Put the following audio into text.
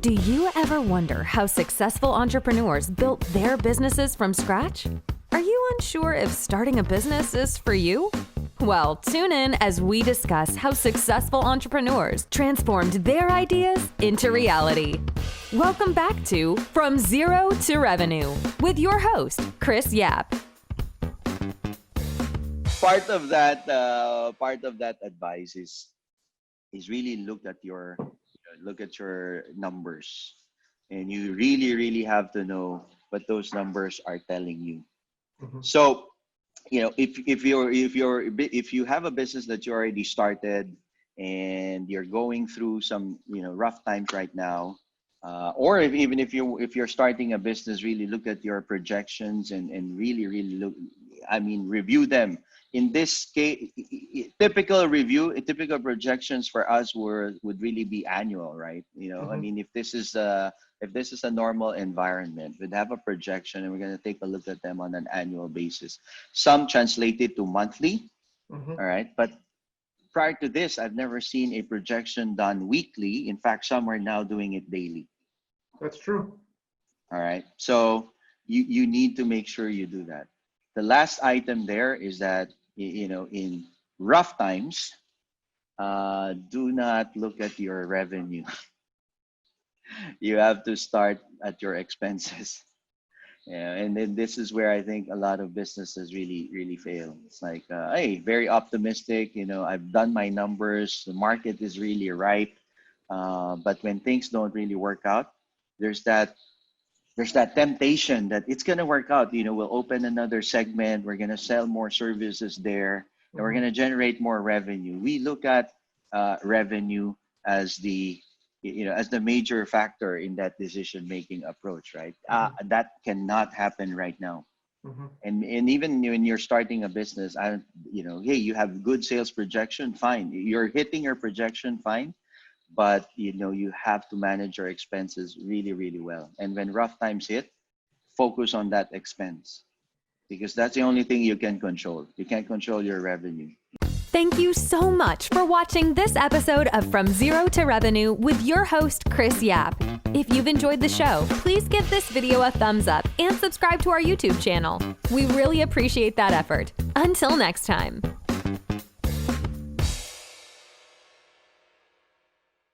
Do you ever wonder how successful entrepreneurs built their businesses from scratch? Are you unsure if starting a business is for you? Well, tune in as we discuss how successful entrepreneurs transformed their ideas into reality. Welcome back to From Zero to Revenue with your host, Chris Yap. Part of that advice is really look at your numbers, and you really have to know what those numbers are telling you. So, if you have a business that you already started and you're going through some rough times right now, or even if you're starting a business, really look at your projections and really review them. In this case, typical projections for us would really be annual, right? I mean, if this is a normal environment, we'd have a projection and we're going to take a look at them on an annual basis. Some translated to monthly, all right? But prior to this, I've never seen a projection done weekly. In fact, some are now doing it daily. That's true. All right. So you need to make sure you do that. The last item there is that, in rough times, do not look at your revenue. You have to start at your expenses. Yeah, and then this is where I think a lot of businesses really fail. It's like, hey, very optimistic. I've done my numbers. The market is really ripe. But when things don't really work out, there's that temptation that it's going to work out. We'll open another segment. We're going to sell more services there, and we're going to generate more revenue. We look at revenue as the major factor in that decision-making approach, right? That cannot happen right now. And even when you're starting a business, hey, you have good sales projection, fine. You're hitting your projection, fine. But you have to manage your expenses really well. And when rough times hit, focus on that expense, because that's the only thing you can control. You can't control your revenue. Thank you so much for watching this episode of From Zero to Revenue with your host, Chris Yap. If you've enjoyed the show, please give this video a thumbs up and subscribe to our YouTube channel. We really appreciate that effort. Until next time.